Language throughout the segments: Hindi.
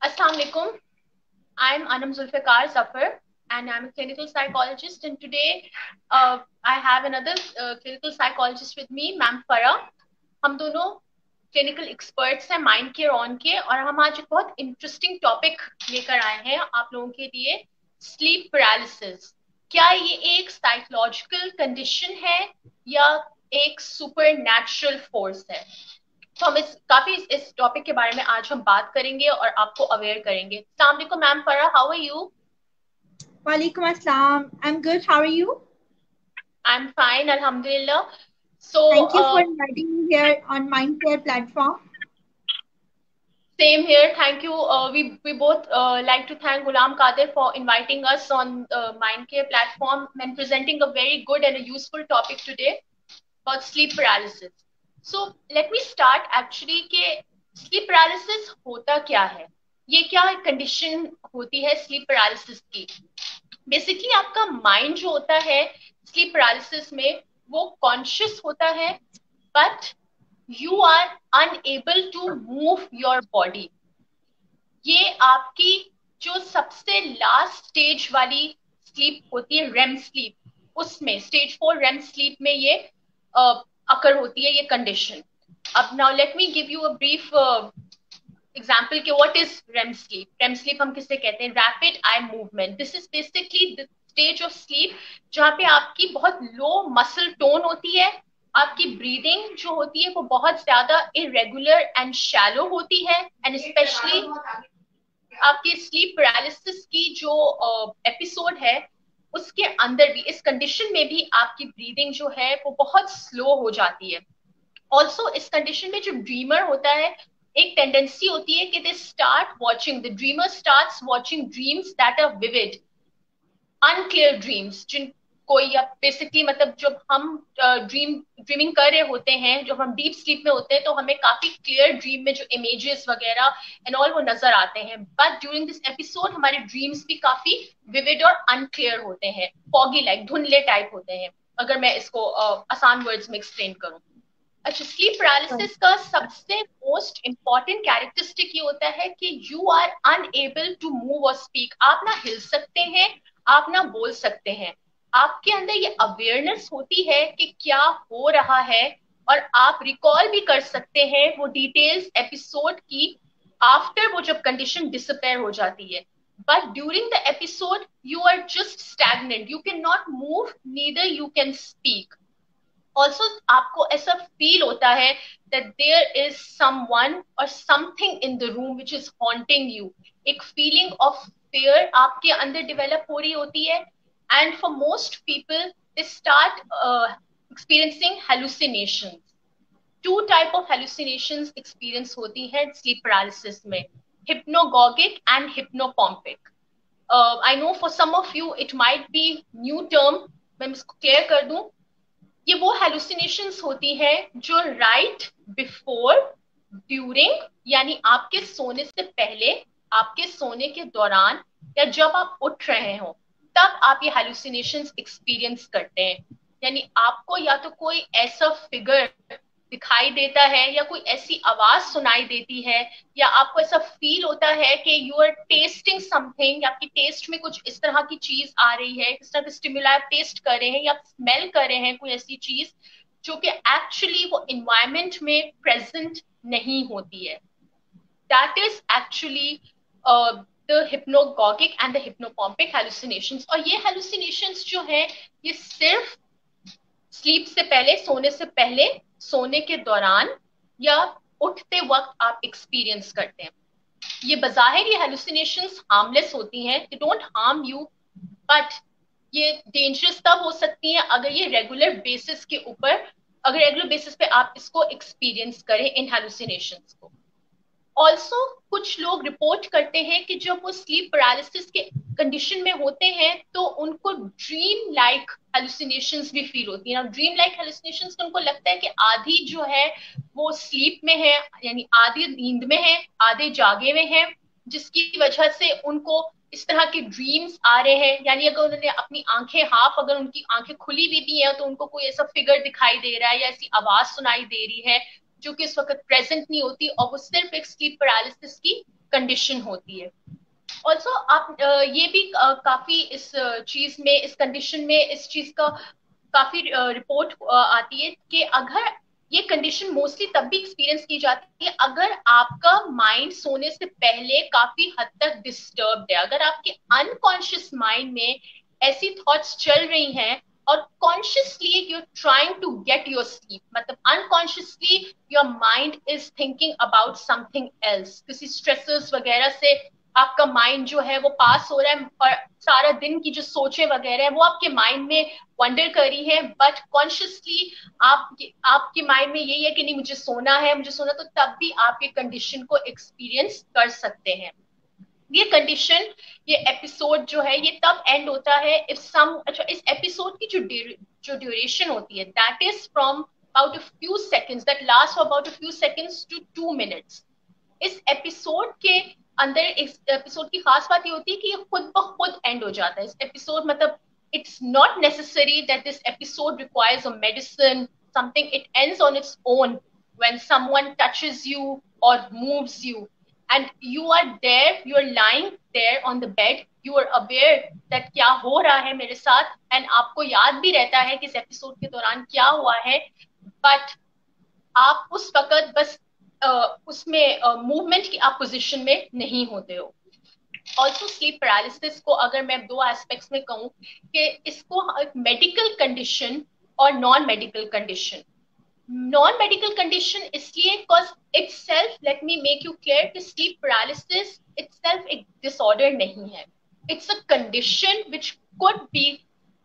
Assalamu alaikum. I'm Anam Zulfikar Zafar and I'm a clinical psychologist. And today I have another clinical psychologist with me, Ma'am Farah. हम दोनों क्लिनिकल एक्सपर्ट्स हैं माइंड केयर ऑन के, और हम आज एक बहुत इंटरेस्टिंग टॉपिक लेकर आए हैं आप लोगों के लिए, स्लीप पैरालिसिस। क्या ये एक साइकोलॉजिकल कंडीशन है या एक सुपर नेचुरल फोर्स है? तो हम इस टॉपिक के बारे में आज हम बात करेंगे और आपको अवेयर करेंगे। अस्सलाम वालेकुम ma'am Farah, how are you? Walaikum Assalam. I'm good. How are you? I am fine, अल्हम्दुलिल्लाह। So Thank you for inviting me here on Mindcare platform. same here, thank you. We both like to thank Ghulam Qadir for inviting us on Mindcare platform and presenting a very good and a useful topic today about sleep paralysis. So let me start actually कि sleep paralysis होता क्या है, ये क्या कंडीशन होती है स्लीप पैरालिसिस की। बेसिकली आपका माइंड जो होता है स्लीप पैरालिसिस में वो कॉन्शियस होता है, but you are unable to move your body. ये आपकी जो सबसे लास्ट स्टेज वाली स्लीप होती है, रेम स्लीप, उसमें स्टेज 4 रेम स्लीप में ये अकर होती है ये कंडीशन। अब now let me give you a brief example के what is REM sleep. REM sleep हम किसे कहते हैं? Rapid eye movement. This is basically the stage of sleep जहाँ पे आपकी बहुत लो मसल टोन होती है, आपकी ब्रीदिंग जो होती है वो बहुत ज्यादा इरेगुलर एंड शैलो होती है, एंड स्पेशली आपकी स्लीप पैरालिसिस की जो एपिसोड है उसके अंदर भी, इस कंडीशन में भी आपकी ब्रीदिंग जो है वो बहुत स्लो हो जाती है। ऑल्सो इस कंडीशन में जो ड्रीमर होता है, एक टेंडेंसी होती है कि they start watching, the dreamer starts watching dreams that are vivid, unclear dreams, जिन कोई या बेसिकली मतलब जब हम ड्रीमिंग कर रहे होते हैं, जब हम डीप स्लीप में होते हैं तो हमें काफी क्लियर ड्रीम में जो इमेजेस वगैरह एंड ऑल वो नजर आते हैं, बट ड्यूरिंग दिस एपिसोड हमारे ड्रीम्स भी काफी विविड और अनक्लियर होते हैं, फॉगी लाइक धुंधले टाइप होते हैं, अगर मैं इसको आसान वर्ड्स में एक्सप्लेन करूं। अच्छा, स्लीप पैरालिसिस का सबसे मोस्ट इंपॉर्टेंट कैरेक्टरिस्टिक ये होता है कि you are unable to move और स्पीक। आप ना हिल सकते हैं, आप ना बोल सकते हैं, आपके अंदर ये अवेयरनेस होती है कि क्या हो रहा है, और आप रिकॉल भी कर सकते हैं वो डिटेल्स एपिसोड की आफ्टर वो जब कंडीशन डिसअपेयर हो जाती है। But during the episode you are just stagnant, you can not move, neither you can speak. Also आपको ऐसा फील होता है that there is someone or something in the room which is haunting you, एक फीलिंग ऑफ फेयर आपके अंदर डेवलप हो रही होती है, and for most people they start experiencing hallucinations. Two type of hallucinations experience होती है स्लीप पैरालिसिस में, hypnagogic and hypnopompic. I know for some of you it might be new term, मैं इसको क्लियर कर दूं। ये वो हेलुसिनेशंस होती है जो राइट बिफोर, ड्यूरिंग, यानी आपके सोने से पहले, आपके सोने के दौरान, या जब आप उठ रहे हो तब आप ये हेलुसिनेशंस एक्सपीरियंस करते हैं। यानी आपको या तो कोई ऐसा फिगर दिखाई देता है या कोई ऐसी आवाज सुनाई देती है, या आपको ऐसा फील होता है कि यू आर टेस्टिंग समथिंग, आपकी टेस्ट में कुछ इस तरह की चीज आ रही है, इस तरह का स्टिमुलाई आप टेस्ट कर रहे हैं या स्मेल कर रहे हैं कोई ऐसी चीज जो कि एक्चुअली वो इन्वायरमेंट में प्रेजेंट नहीं होती है। That is actually the hypnagogic and the hypnopompic hallucinations। और ये hallucinations जो है ये सिर्फ स्लीप से पहले, सोने से पहले, सोने के दौरान या उठते वक्त आप एक्सपीरियंस करते हैं। ये बजाहिर ये हेलुसिनेशंस हार्मलेस होती हैं, they don't harm you, but ये डेंजरस तब हो सकती हैं अगर ये रेगुलर बेसिस के ऊपर, अगर रेगुलर बेसिस पे आप इसको एक्सपीरियंस करें इन हेलुसिनेशंस को। ऑल्सो कुछ लोग रिपोर्ट करते हैं कि जब वो स्लीप पैरालिसिस के कंडीशन में होते हैं तो उनको ड्रीम लाइक हेलुसिनेशंस भी फील होती है। ड्रीम लाइक हेलुसिनेशंस उनको लगता है कि आधी जो है वो स्लीप में है, यानी आधी नींद में है, आधे जागे में है, जिसकी वजह से उनको इस तरह के ड्रीम्स आ रहे हैं। यानी अगर उन्होंने अपनी आंखें हाफ, अगर उनकी आंखें खुली भी हैं तो उनको कोई ऐसा फिगर दिखाई दे रहा है या ऐसी आवाज सुनाई दे रही है जो कि इस वक्त प्रेजेंट नहीं होती, और वो सिर्फ एक स्लीप पैरालिसिस की कंडीशन होती है। ऑल्सो आप ये भी काफी इस चीज में, इस कंडीशन में इस चीज का काफी रिपोर्ट आती है कि अगर ये कंडीशन मोस्टली तब भी एक्सपीरियंस की जाती है अगर आपका माइंड सोने से पहले काफी हद तक डिस्टर्ब्ड है, अगर आपके अनकॉन्शियस माइंड में ऐसी थॉट्स चल रही हैं और consciously you are trying to get your sleep, मतलब unconsciously your mind is thinking about something else, किसी स्ट्रेसेस वगैरह से आपका माइंड जो है वो पास हो रहा है और सारा दिन की जो सोचे वगैरह है वो आपके माइंड में वंडर कर रही है, बट कॉन्शियसली आपके माइंड में यही है कि नहीं मुझे सोना है, मुझे सोना, तो तब भी आप ये कंडीशन को एक्सपीरियंस कर सकते हैं। ये कंडीशन, ये एपिसोड जो है ये तब एंड होता है इफ सम, अच्छा इस एपिसोड की जो ड्यूरेशन होती है that is from about a few seconds, that last for about a few seconds to 2 minutes. इस एपिसोड के अंदर, इस एपिसोड की खास बात ये होती है कि ये खुद ब खुद एंड हो जाता है। इस एपिसोड मतलब it's not necessary that this episode requires a medicine something, it ends on its own when someone touches you or moves you and you are there, you are lying there on the bed, you are aware that क्या हो रहा है मेरे साथ, and आपको याद भी रहता है कि इस एपिसोड के दौरान क्या हुआ है, बट आप उस वक्त बस उसमें मूवमेंट की आप पोजिशन में नहीं होते हो। ऑल्सो स्लीप पैरालिसिस को अगर मैं दो एस्पेक्ट्स में कहूँ कि इसको मेडिकल कंडीशन और non medical condition. Non medical condition इसलिए because itself, let me make you clear कि स्लीप पैरालिसिस इटसेल्फ एक डिसऑर्डर नहीं है, it's a condition which could be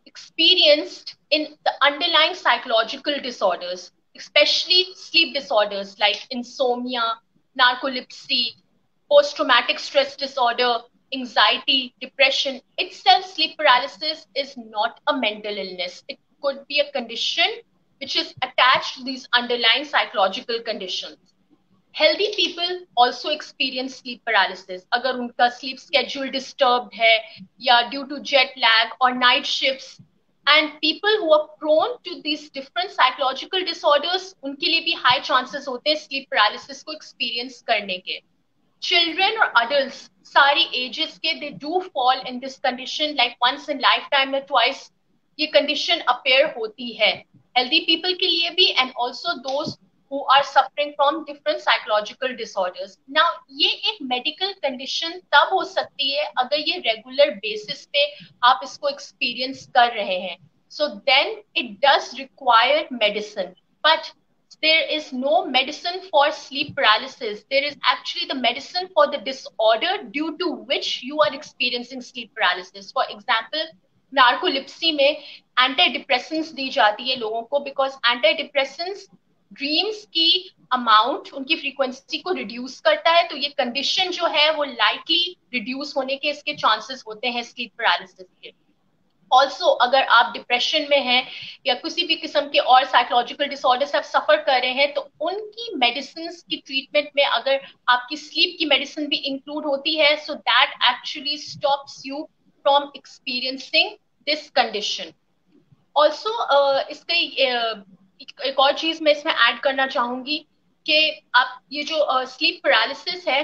experienced in the underlying psychological disorders, especially sleep disorders like insomnia, narcolepsy, post-traumatic stress disorder, anxiety, depression. Itself, sleep paralysis is not a mental illness. It could be a condition which is attached to these underlying psychological conditions. Healthy people also experience sleep paralysis. अगर उनका sleep schedule disturbed है या due to jet lag or night shifts, and people who are prone to these different psychological disorders, उनके लिए भी high chances होते हैं sleep paralysis को experience करने के। Children or adults, सारी ages के, they do fall in this condition like once in lifetime or twice ये condition appear होती है healthy people के लिए भी and also those who are suffering from different psychological disorders. Now ये एक medical condition तब हो सकती है अगर ये regular basis पे आप इसको experience कर रहे हैं, so then it does require medicine, but there is no medicine for sleep paralysis. There is actually the medicine for the disorder due to which you are experiencing sleep paralysis. For example, नार्कोलिप्सी में एंटीडिप्रेसेंट्स दी जाती है लोगों को बिकॉज एंटीडिप्रेसेंट्स ड्रीम्स की अमाउंट, उनकी फ्रीक्वेंसी को रिड्यूस करता है, तो ये कंडीशन जो है वो लाइकली रिड्यूस होने के इसके चांसेस होते हैं स्लीप पैरालिसिस के। ऑल्सो अगर आप डिप्रेशन में हैं या किसी भी किस्म के और साइकोलॉजिकल डिसऑर्डर से आप सफर कर रहे हैं तो उनकी मेडिसिन की ट्रीटमेंट में अगर आपकी स्लीप की मेडिसिन भी इंक्लूड होती है, so that actually stops you from experiencing this condition. Also इसके एक और चीज मैं इसमें ऐड करना चाहूंगी कि आप ये जो स्लीप पैरालिसिस है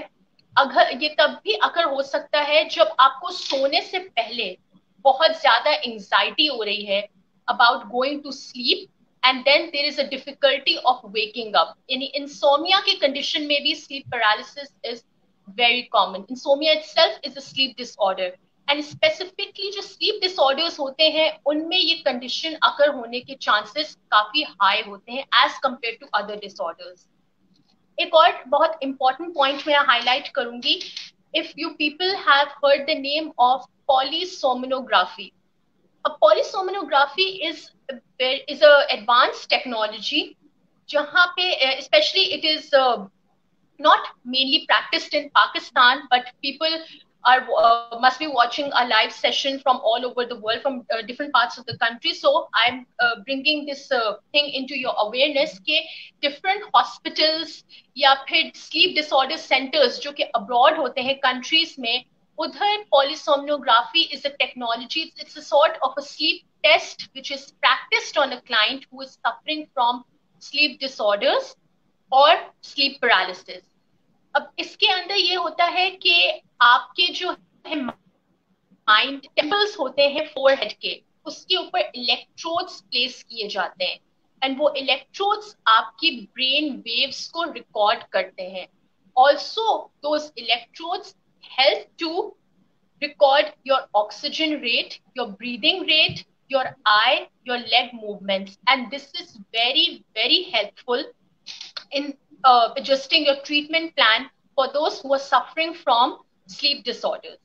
अगर ये तब भी अगर हो सकता है जब आपको सोने से पहले बहुत ज्यादा एंजाइटी हो रही है about going to sleep and then there is a difficulty of waking up. यानी इंसोमिया के कंडीशन में भी sleep paralysis is very common. Insomnia itself is a sleep disorder and specifically जो स्लीप डिसऑर्डर्स होते हैं उनमें ये कंडीशन अकर होने के चांसेस काफी हाई होते हैं as compare to other disorders. एक और बहुत इंपॉर्टेंट पॉइंट मैं हाईलाइट करूंगी, if you people have heard the name of polysomnography. A polysomnography is a advanced technology जहाँ पे especially it is not mainly practiced in Pakistan, but people are must be watching a live session from all over the world, from different parts of the country. So I'm bringing this thing into your awareness के different hospitals या फिर sleep disorder centers जो कि abroad होते हैं countries में, उधर polysomnography is a technology. It's a sort of a sleep test which is practiced on a client who is suffering from sleep disorders or sleep paralysis. अब इसके अंदर ये होता है कि आपके जो है माइंड टेम्पल्स होते हैं फोरहेड के, उसके ऊपर इलेक्ट्रोड्स प्लेस किए जाते हैं एंड वो इलेक्ट्रोड्स आपकी ब्रेन वेव्स को रिकॉर्ड करते हैं. Also those electrodes help to record your oxygen rate, your breathing rate, your eye, your leg movements, and this is very, very helpful in adjusting your treatment plan for those who are suffering from sleep disorders.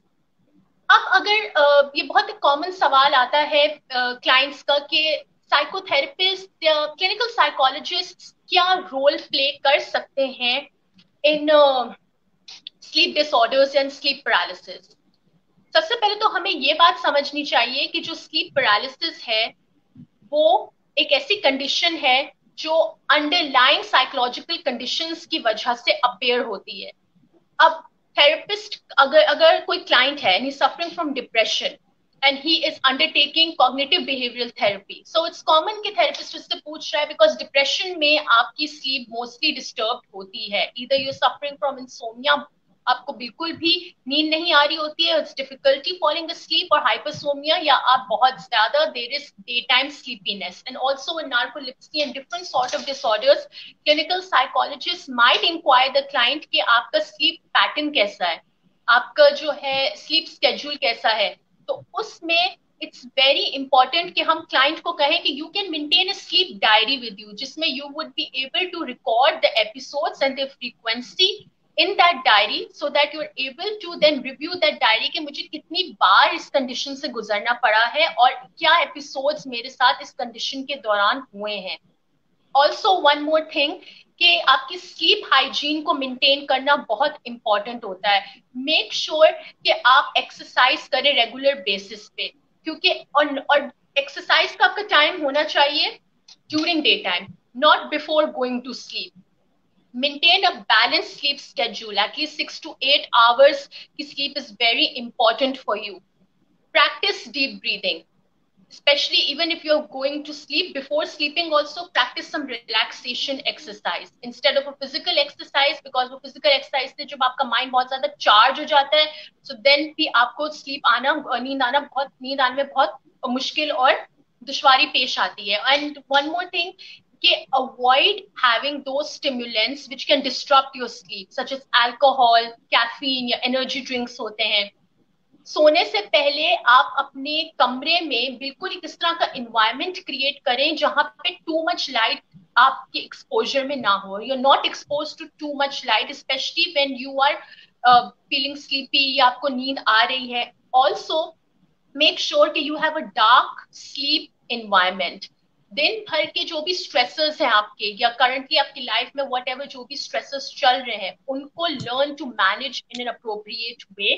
अब अगर ये बहुत कॉमन सवाल आता है क्लाइंट्स का कि साइकोथेरेपिस्ट या क्लिनिकल साइकोलॉजिस्ट क्या रोल प्ले कर सकते हैं in sleep disorders and sleep paralysis. सबसे पहले तो हमें ये बात समझनी चाहिए कि जो स्लीप पैरालिसिस है वो एक ऐसी कंडीशन है जो अंडरलाइंग साइकोलॉजिकल कंडीशंस की वजह से अपेयर होती है. अब थेरेपिस्ट अगर कोई क्लाइंट है and he suffering from depression and he is undertaking cognitive behavioural therapy, so it's common कि थेरेपिस्ट उससे पूछ रहा है बिकॉज डिप्रेशन में आपकी स्लीप मोस्टली डिस्टर्ब होती है. Either you suffering from insomnia, आपको बिल्कुल भी नींद नहीं आ रही होती है, इट्स डिफिकल्टी फॉलिंग asleep, और हाइपरसोमिया, या आप बहुत ज्यादा देर is daytime sleepiness. And also in narcolepsy and different sort of disorders, clinical psychologist might inquire the client कि आपका स्लीप पैटर्न कैसा है, आपका जो है स्लीप स्केड्यूल कैसा है. तो उसमें इट्स वेरी इंपॉर्टेंट कि हम क्लाइंट को कहें कि you can maintain a sleep diary with you, जिसमें you would be able to record the episodes and the frequency in that diary so that you're able to then review that diary कि मुझे कितनी बार इस कंडीशन से गुजरना पड़ा है और क्या एपिसोड्स मेरे साथ इस कंडीशन के दौरान हुए हैं. ऑल्सो वन मोर थिंग कि आपकी स्लीप हाइजीन को मेंटेन करना बहुत इंपॉर्टेंट होता है. मेक श्योर कि आप एक्सरसाइज करें रेगुलर बेसिस पे, क्योंकि और एक्सरसाइज का आपका टाइम होना चाहिए during day time, not before going to sleep. Maintain a balanced sleep schedule. At least 6 to 8 hours की sleep is very important for you. Practice deep breathing, especially even if you're going to sleep. Before sleeping also practice some relaxation exercise instead of a physical exercise, because वो physical exercise से जब आपका mind बहुत ज़्यादा charge हो जाता है, so then भी आपको sleep आना, नींद आने में बहुत मुश्किल और दुश्वारी पेश आती है. And one more thing, कि avoid having those stimulants which can disrupt your sleep, such as alcohol, caffeine या energy drinks होते हैं. सोने से पहले आप अपने कमरे में बिल्कुल इस तरह का environment create करें जहां पे too much light आपके exposure में ना हो. You're not exposed to too much light, especially when you are feeling sleepy या आपको नींद आ रही है. Also, make sure कि you have a dark sleep environment. दिन भर के जो भी स्ट्रेसर्स हैं आपके या करंटली आपकी लाइफ में वट एवर जो भी स्ट्रेसर्स चल रहे हैं, उनको learn to manage in an appropriate way.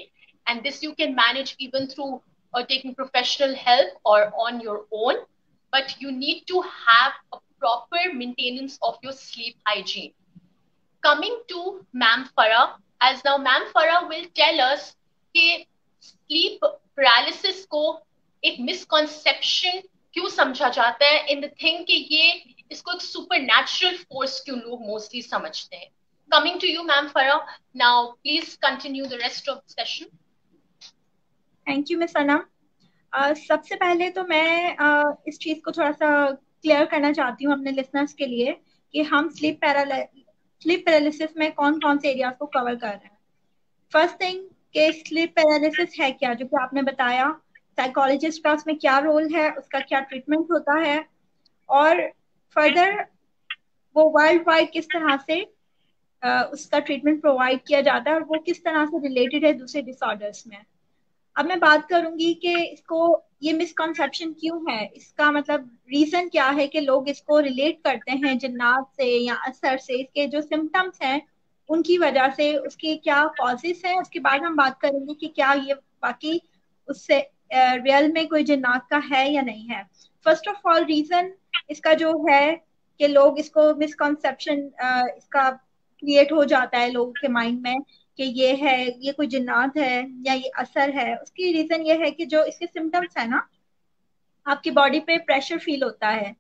And this you can manage even through taking professional help or on your own, but you need to have a proper maintenance of your sleep hygiene. Coming to Ma'am Farah, as now Ma'am Farah will tell us कि sleep paralysis को एक misconception क्यों समझा जाता है इन द थिंग कि ये इसको एक सुपर नेचुरल फोर्स क्यों लोग मोस्टली समझते हैं. कमिंग टू यू मैम फरा, now please continue the rest of the session. Thank you miss Anam. सबसे पहले तो मैं इस चीज को थोड़ा सा क्लियर करना चाहती हूँ अपने लिसनर्स के लिए कि हम स्लीप पैरालिसिस में कौन कौन से एरियाज को कवर कर रहे हैं. फर्स्ट थिंग कि स्लीप पैरालिसिस है क्या, जो कि आपने बताया. साइकोलॉजिस्ट का उसमें क्या रोल है, उसका क्या ट्रीटमेंट होता है, और फर्दर वो वर्ल्ड वाइड किस तरह से उसका ट्रीटमेंट प्रोवाइड किया जाता है और वो किस तरह से रिलेटेड है दूसरे डिसऑर्डर्स में. अब मैं बात करूंगी कि इसको ये मिसकॉन्सेप्शन क्यों है, इसका मतलब रीजन क्या है कि लोग इसको रिलेट करते हैं जिन्नात से या असर से. इसके जो सिम्टम्स हैं उनकी वजह से उसके क्या कॉजेस हैं, उसके बाद हम बात करेंगे कि क्या ये बाकी उससे रियल में कोई जिन्नात का है या नहीं है. फर्स्ट ऑफ ऑल रीजन इसका जो है कि लोग इसको मिसकॉन्सेप्शन इसका क्रिएट हो जाता है लोगों के माइंड में कि ये है, ये कोई जिन्नात है या ये असर है. उसकी रीजन ये है कि जो इसके सिम्टम्स है ना, आपकी बॉडी पे प्रेशर फील होता है.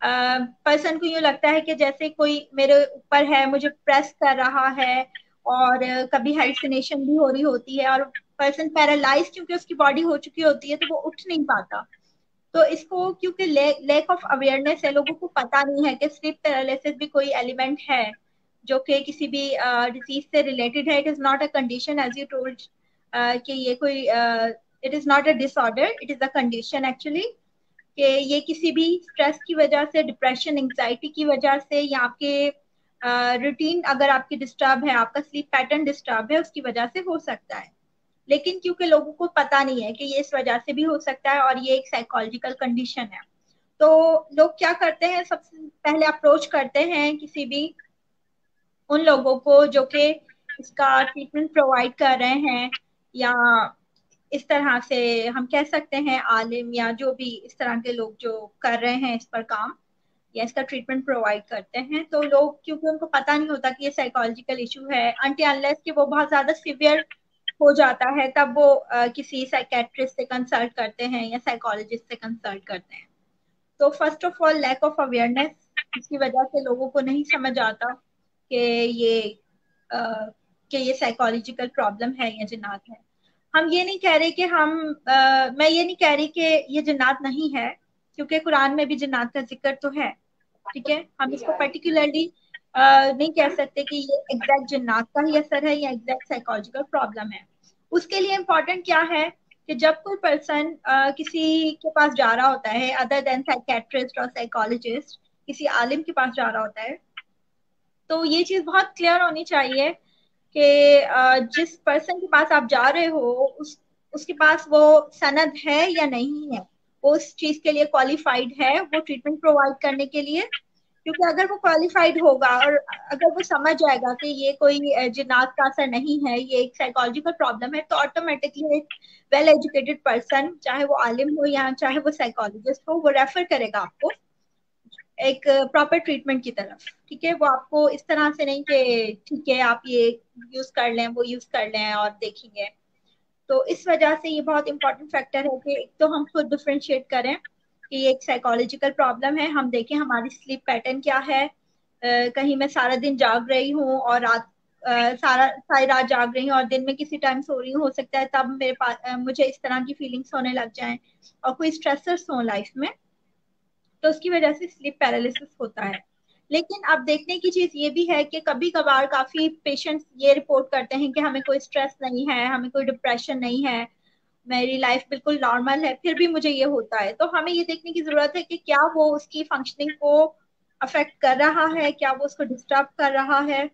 पर्सन को यूँ लगता है कि जैसे कोई मेरे ऊपर है, मुझे प्रेस कर रहा है और कभी हेल्यूसिनेशन भी हो रही होती है, और पर्सन पैरालाइज क्योंकि उसकी बॉडी हो चुकी होती है तो वो उठ नहीं पाता। तो इसको क्योंकि लैक ऑफ अवेयरनेस है, लोगों को पता नहीं है कि स्लीप पैरालिसिस भी कोई एलिमेंट है जो कि किसी भी डिजीज से रिलेटेड है। It is not a condition as you told, कि ये कोई it is not a disorder, it is a condition actually. कि ये किसी भी स्ट्रेस की वजह से, डिप्रेशन, एंजाइटी की वजह से, या आपके रूटीन अगर आपकी डिस्टर्ब है, आपका स्लीप पैटर्न डिस्टर्ब है, उसकी वजह से हो सकता है। लेकिन क्योंकि लोगों को पता नहीं है कि ये इस वजह से भी हो सकता है और ये एक साइकोलॉजिकल कंडीशन है, तो लोग क्या करते हैं, सबसे पहले अप्रोच करते हैं किसी भी उन लोगों को जो कि इसका ट्रीटमेंट प्रोवाइड कर रहे हैं, या इस तरह से हम कह सकते हैं आलिम, या जो भी इस तरह के लोग जो कर रहे हैं इस पर काम या इसका ट्रीटमेंट प्रोवाइड करते हैं। तो लोग, क्योंकि उनको पता नहीं होता कि ये साइकोलॉजिकल इशू है, अनटिल अनलेस कि वो बहुत ज्यादा सिवियर हो जाता है, तब वो किसी साइकेट्रिस्ट से कंसल्ट करते हैं या साइकोलॉजिस्ट से कंसल्ट करते हैं। तो first of all lack of awareness, इसकी वजह से लोगों को नहीं समझ आता कि ये कि ये साइकोलॉजिकल प्रॉब्लम है या जिन्नात है। हम ये नहीं कह रहे कि मैं ये नहीं कह रही कि ये जिन्नात नहीं है, क्योंकि कुरान में भी जिन्नात का जिक्र तो है। ठीक है, हम इसको पर्टिकुलरली नहीं कह सकते कि ये एग्जैक्ट जिन्नात का ही असर है या एग्जैक्ट साइकोलॉजिकल प्रॉब्लम है। उसके लिए इम्पोर्टेंट क्या है कि जब कोई पर्सन किसी के पास जा रहा होता है, अदर देन साइकेट्रिस्ट और साइकोलॉजिस्ट, किसी आलिम के पास जा रहा होता है, तो ये चीज बहुत क्लियर होनी चाहिए कि जिस पर्सन के पास आप जा रहे हो उसके पास वो सनद है या नहीं है, वो उस चीज के लिए क्वालिफाइड है वो ट्रीटमेंट प्रोवाइड करने के लिए। क्योंकि अगर वो क्वालिफाइड होगा और अगर वो समझ जाएगा कि ये कोई जिन्नात का असर नहीं है, ये एक साइकोलॉजिकल प्रॉब्लम है, तो ऑटोमेटिकली एक वेल एजुकेटेड पर्सन, चाहे वो आलिम हो या चाहे वो साइकोलॉजिस्ट हो, वो रेफर करेगा आपको एक प्रॉपर ट्रीटमेंट की तरफ। ठीक है, वो आपको इस तरह से नहीं कि ठीक है आप ये यूज कर लें, वो यूज कर लें और देखेंगे। तो इस वजह से ये बहुत इंपॉर्टेंट फैक्टर है कि एक तो हम खुद डिफ्रेंशिएट करें कि ये एक साइकोलॉजिकल प्रॉब्लम है, हम देखें हमारी स्लीप पैटर्न क्या है। कहीं मैं सारा दिन जाग रही हूँ और सारी रात जाग रही हूँ और दिन में किसी टाइम सो रही हूँ, हो सकता है तब मेरे पास मुझे इस तरह की फीलिंग्स होने लग जाएं और कोई स्ट्रेसर्स हो लाइफ में, तो उसकी वजह से स्लीप पैरालिसिस होता है। लेकिन अब देखने की चीज ये भी है कि कभी कभार काफी पेशेंट्स ये रिपोर्ट करते हैं कि हमें कोई स्ट्रेस नहीं है, हमें कोई डिप्रेशन नहीं है, मेरी लाइफ बिल्कुल नॉर्मल है, फिर भी मुझे ये होता है। तो हमें ये देखने की जरूरत है कि क्या वो उसकी फंक्शनिंग को अफेक्ट कर रहा है, क्या वो उसको डिस्टर्ब कर रहा है,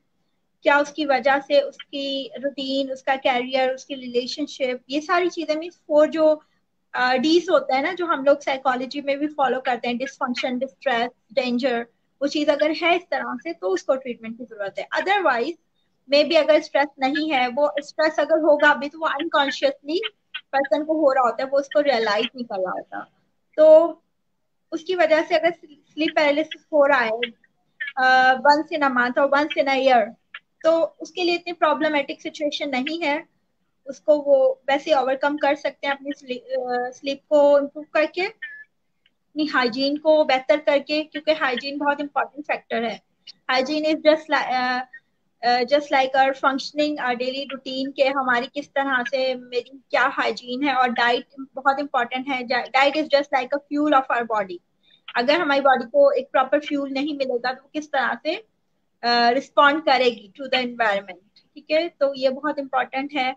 क्या उसकी वजह से उसकी रूटीन, उसका कैरियर, उसकी रिलेशनशिप, ये सारी चीजें, मीन फोर जो डीज होता है ना, जो हम लोग साइकोलॉजी में भी फॉलो करते हैं, डिसफंक्शन, डिस्ट्रेस, डेंजर, वो चीज अगर है इस तरह से तो उसको ट्रीटमेंट की जरूरत है। अदरवाइज मे बी अगर स्ट्रेस नहीं है, वो स्ट्रेस अगर होगा अभी तो वो अनकॉन्शियसली पर्सन को हो रहा होता है, वो उसको रियलाइज नहीं कर रहा होता। तो उसकी वजह से अगर स्लीप पैरालिसिस हो रहा है वंस इन अ मंथ और वंस इन अ ईयर, तो उसके लिए इतनी प्रॉब्लमेटिक सिचुएशन नहीं है, उसको वो वैसे ओवरकम कर सकते हैं अपनी स्लीप को इम्प्रूव करके, अपनी हाइजीन को बेहतर करके, क्योंकि हाइजीन बहुत इंपॉर्टेंट फैक्टर है। Hygiene is just like our functioning, our daily routine के हमारी किस तरह से मेरी क्या हाइजीन है, और डाइट बहुत इंपॉर्टेंट है। Diet is just like a fuel of our body. अगर हमारी बॉडी को एक प्रॉपर फ्यूल नहीं मिलेगा तो किस तरह से रिस्पॉन्ड करेगी टू द एनवायरमेंट। ठीक है, तो ये बहुत इंपॉर्टेंट है।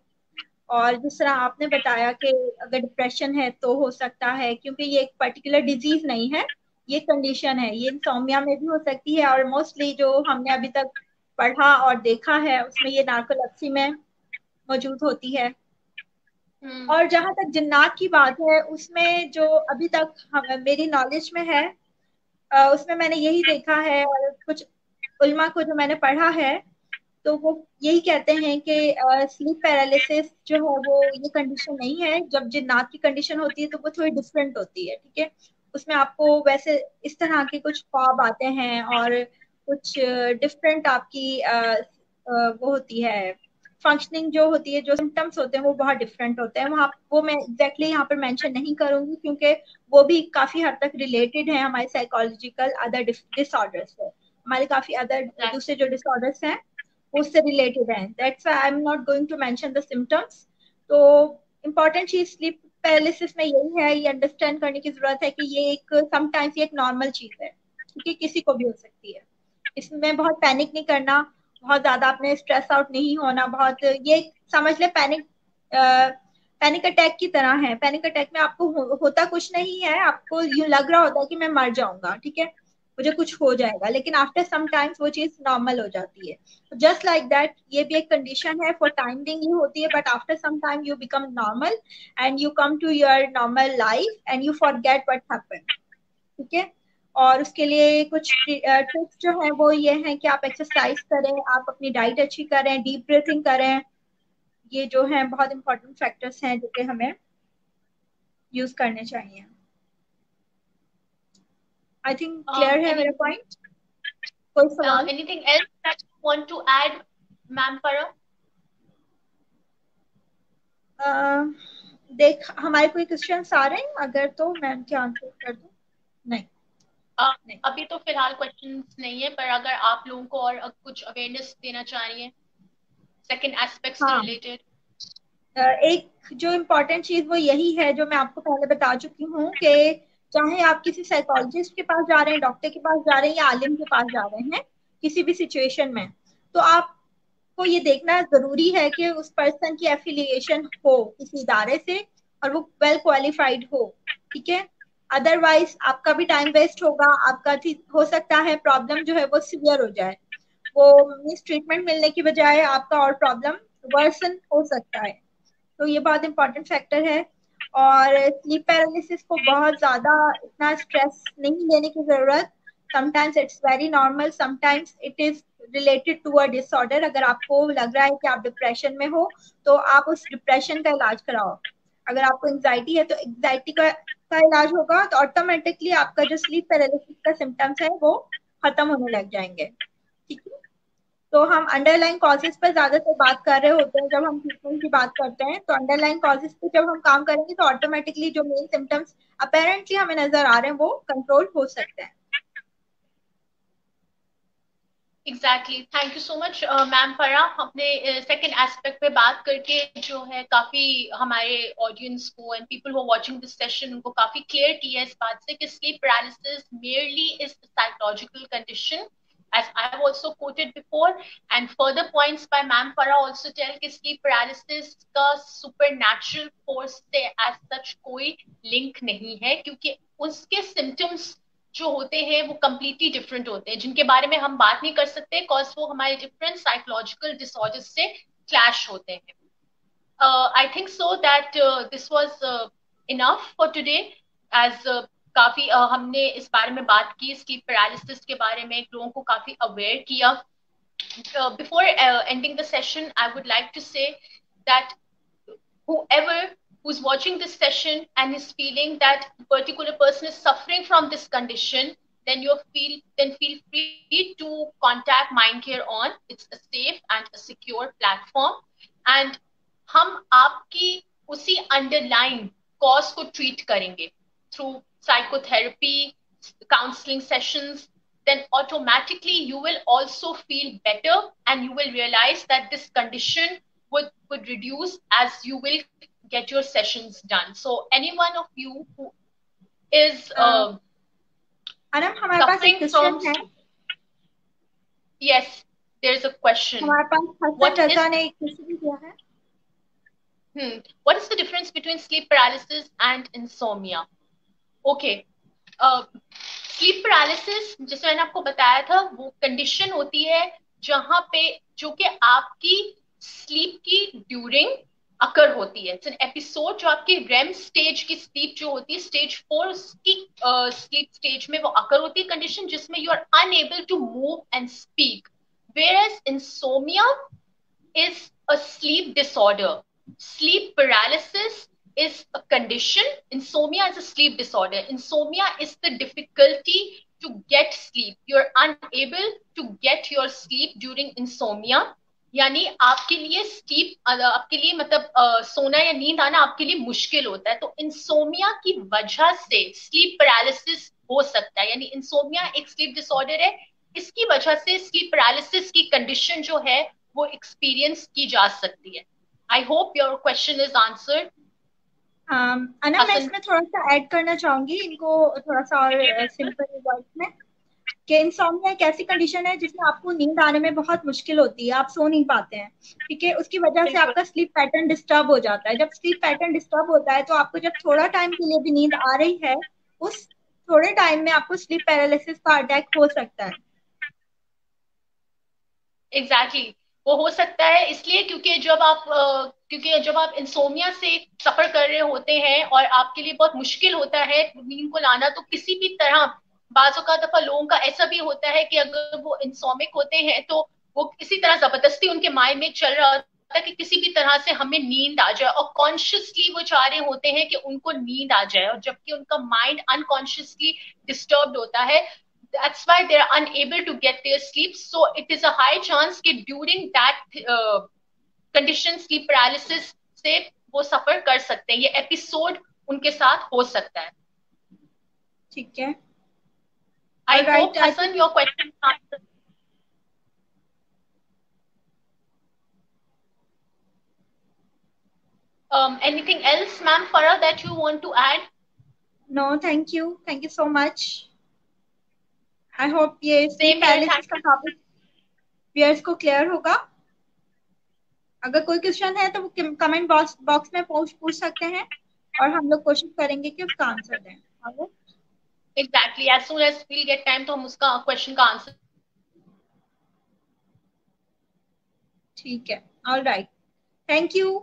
और जिस तरह आपने बताया कि अगर डिप्रेशन है तो हो सकता है, क्योंकि ये एक पर्टिकुलर डिजीज नहीं है, ये कंडीशन है, ये इंसोमिया में भी हो सकती है, और मोस्टली जो हमने अभी तक पढ़ा और देखा है उसमें ये नार्कोलेप्सी में मौजूद होती है। और जहां तक जिन्नात की बात है, उसमें जो अभी तक मेरी नॉलेज में है, उसमें मैंने यही देखा है, और कुछ उल्मा को जो मैंने पढ़ा है, तो वो यही कहते हैं कि स्लीप पैरालिसिस जो है वो ये कंडीशन नहीं है। जब जिन्नात की कंडीशन होती है तो वो थोड़ी डिफरेंट होती है। ठीक है, उसमें आपको वैसे इस तरह के कुछ ख्वाब आते हैं और कुछ डिफरेंट आपकी वो होती है, फंक्शनिंग जो होती है, जो सिम्टम्स होते हैं वो बहुत डिफरेंट होते हैं। वहाँ वो मैं एग्जैक्टली यहाँ पर मेंशन नहीं करूंगी, क्योंकि वो भी काफी हद तक रिलेटेड है हमारे साइकोलॉजिकल अदर डिसऑर्डर से। हमारे काफी अदर दूसरे जो डिसऑर्डर्स हैं उससे रिलेटेड है. That's why I am not going to mention the symptoms. तो इम्पोर्टेंट चीज स्लीप पैरालिसिस में यही है, ये अंडरस्टैंड करने की जरूरत है कि ये एक समटाइम्स ये एक नॉर्मल चीज है, क्योंकि किसी को भी हो सकती है. इसमें बहुत पैनिक नहीं करना, बहुत ज्यादा अपने स्ट्रेस आउट नहीं होना. बहुत ये समझ ले पैनिक पैनिक अटैक की तरह है. पैनिक अटैक में आपको होता कुछ नहीं है, आपको यूं लग रहा होता है कि मैं मर जाऊंगा, ठीक है, मुझे कुछ हो जाएगा, लेकिन आफ्टर सम टाइम्स वो चीज नॉर्मल हो जाती है. जस्ट लाइक दैट ये भी एक कंडीशन है, फॉर टाइम बिंग ये होती है, but after some time you become normal and you come to your normal life and you forget what happened. ठीक है. और उसके लिए कुछ टिप्स जो है वो ये है कि आप एक्सरसाइज करें, आप अपनी डाइट अच्छी करें, डीप ब्रीथिंग करें. ये जो है बहुत इंपॉर्टेंट फैक्टर्स हैं जो कि हमें यूज करने चाहिए. आई थिंक क्लियर है मेरा पॉइंट. कोई सवाल? Anything else that you want to add, Ma'am Farah? देख हमारे कोई क्वेश्चंस आ रहे हैं, अगर तो मैं उनके आंसर कर दूं. नहीं. नहीं अभी तो फिलहाल क्वेश्चंस नहीं है, पर अगर आप लोगों को और कुछ अवेयरनेस देना चाहिए सेकंड एस्पेक्ट्स से रिलेटेड. एक जो इम्पोर्टेंट चीज वो यही है जो मैं आपको पहले बता चुकी हूँ कि चाहे आप किसी साइकोलॉजिस्ट के पास जा रहे हैं, डॉक्टर के पास जा रहे हैं या आलिम के पास जा रहे हैं, किसी भी सिचुएशन में, तो आपको ये देखना जरूरी है कि उस पर्सन की एफिलिएशन हो किसी इदारे से और वो वेल क्वालिफाइड हो. ठीक है. अदरवाइज आपका भी टाइम वेस्ट होगा, आपका हो सकता है प्रॉब्लम जो है वो सीवियर हो जाए, वो मिस ट्रीटमेंट मिलने की बजाय आपका और प्रॉब्लम वर्सन हो सकता है. तो ये बहुत इंपॉर्टेंट फैक्टर है. और स्लीप पैरालिसिस को बहुत ज्यादा इतना स्ट्रेस नहीं लेने की जरूरत. Sometimes it's very normal, sometimes it is related to a disorder. अगर आपको लग रहा है कि आप डिप्रेशन में हो तो आप उस डिप्रेशन का इलाज कराओ. अगर आपको एंजाइटी है तो एंजाइटी का इलाज होगा, तो ऑटोमेटिकली आपका जो स्लीप पैरालिसिस का सिम्टम्स है वो खत्म होने लग जाएंगे. ठीक है. तो हम अंडरलाइन कॉजेज पर ज्यादातर बात कर रहे होते हैं जब हम ट्रीटमेंट की बात करते हैं. तो अंडरलाइन कॉजेज पे जब हम काम करेंगे तो ऑटोमेटिकली जो मेन सिम्टम्स अपेरेंटली हमें नजर आ रहे हैं वो कंट्रोल हो सकते हैं. Exactly. Thank you so much ma'am फरा. अपने सेकंड एस्पेक्ट पे बात करके जो है काफी हमारे ऑडियंस को and people who are watching this session उनको काफी क्लियर किया इस बात से कि sleep paralysis merely is a psychological condition, as I have also quoted before, and further points by Ma'am Farah also tell कि sleep paralysis का supernatural force से as such कोई लिंक नहीं है, क्योंकि उसके symptoms जो होते हैं वो कंप्लीटली डिफरेंट होते हैं, जिनके बारे में हम बात नहीं कर सकते बिकॉज वो हमारे डिफरेंट साइकोलॉजिकल डिसऑर्डर्स से क्लैश होते हैं. I think so that this was enough for today. As काफी हमने इस बारे में बात की, स्लीप पैरालिसिस के बारे में लोगों को काफी अवेयर किया. Before ending the session, I would like to say that whoever who's watching this session and is feeling that a particular person is suffering from this condition, then feel free to contact Mindcare on. It's a safe and a secure platform, and हम आपकी उसी underlying cause को treat करेंगे through psychotherapy, counseling sessions. Then automatically you will also feel better and you will realize that this condition would reduce as you will get your sessions done. So any one of you who is Anam हमारे पास एक क्वेश्चन है. Yes, there's a question. हमारे पास हसन रजा ने एक क्वेश्चन किया है. What is the difference between sleep paralysis and insomnia? Okay. Sleep paralysis जैसे मैंने आपको बताया था वो कंडीशन होती है जहां पे जो कि आपकी स्लीप की ड्यूरिंग अकर होती है. इट्स एन एपिसोड जो आपकी रेम स्टेज की स्लीप जो होती है, स्टेज 4 की स्लीप स्टेज में वो अकर होती है कंडीशन जिसमें you are unable to move and speak. Whereas insomnia is a sleep disorder. Sleep paralysis is a condition. Insomnia is a sleep disorder. Insomnia is the difficulty to get sleep. You're unable to get your sleep during insomnia. यानी आपके लिए स्लीप आपके लिए मतलब सोना या नींद आना आपके लिए मुश्किल होता है. तो इंसोमिया की वजह से स्लीप पैरालिसिस हो सकता है. यानी इंसोमिया एक स्लीप डिसऑर्डर है, इसकी वजह से स्लीप पैरालिसिस की कंडीशन जो है वो एक्सपीरियंस की जा सकती है. I hope your question is answered. अना, मैं इसमें थोड़ा सा ऐड करना चाहूंगी इनको, थोड़ा सा और सिंपल वर्ड में, कि इंसोम्निया एक ऐसी कंडीशन है जिसमें आपको नींद आने में बहुत मुश्किल होती है, आप सो नहीं पाते हैं. ठीक है, उसकी वजह से आपका स्लीप पैटर्न डिस्टर्ब हो जाता है. जब स्लीप पैटर्न डिस्टर्ब होता है तो आपको जब थोड़ा टाइम के लिए भी नींद आ रही है, उस थोड़े टाइम में आपको स्लीप पैरालिसिस का अटैक हो सकता है. Exactly exactly. वो हो सकता है इसलिए क्योंकि जब आप इंसोमिया से सफर कर रहे होते हैं और आपके लिए बहुत मुश्किल होता है नींद को लाना, तो किसी भी तरह, बाजों का दफा लोगों का ऐसा भी होता है कि अगर वो इंसोमिक होते हैं तो वो किसी तरह जबरदस्ती उनके माइंड में चल रहा होता है कि किसी भी तरह से हमें नींद आ जाए, और कॉन्शियसली वो चाह रहे होते हैं कि उनको नींद आ जाए, और जबकि उनका माइंड अनकॉन्शियसली डिस्टर्ब होता है. That's why they're unable to get their sleep. So it is a high chance कि during that condition, sleep paralysis से वो सफर कर सकते हैं. ये एपिसोड उनके साथ हो सकता है. ठीक है. I hope, Hassan, your question is answered. Anything else, ma'am, Farah, that you want to add? No, thank you. Thank you so much. I hope ये sleep paralysis का टॉपिक व्यूअर्स को क्लियर होगा. अगर कोई क्वेश्चन है तो वो कमेंट बॉक्स में पूछ सकते हैं और हम लोग कोशिश करेंगे कि उसका आंसर दें. Exactly. As soon as we'll get time तो हम उसका क्वेश्चन का आंसर. ठीक है. All right. Thank you.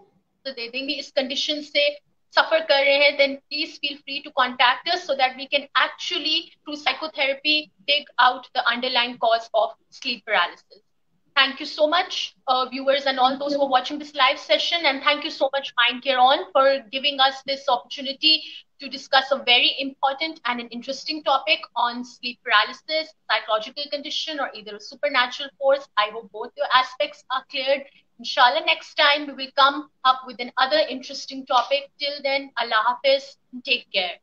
दे देंगे इस कंडीशन से सफर कर रहे हैं, then please feel free to contact us so that we can actually through psychotherapy dig out the underlying cause of sleep paralysis. Thank you so much, viewers and all those who are watching this live session, and thank you so much Mindcare On for giving us this opportunity to discuss a very important and an interesting topic on sleep paralysis, psychological condition, or either a supernatural force. I hope both your aspects are cleared. Inshallah, next time we will come up with another interesting topic. Till then, Allah Hafiz, take care.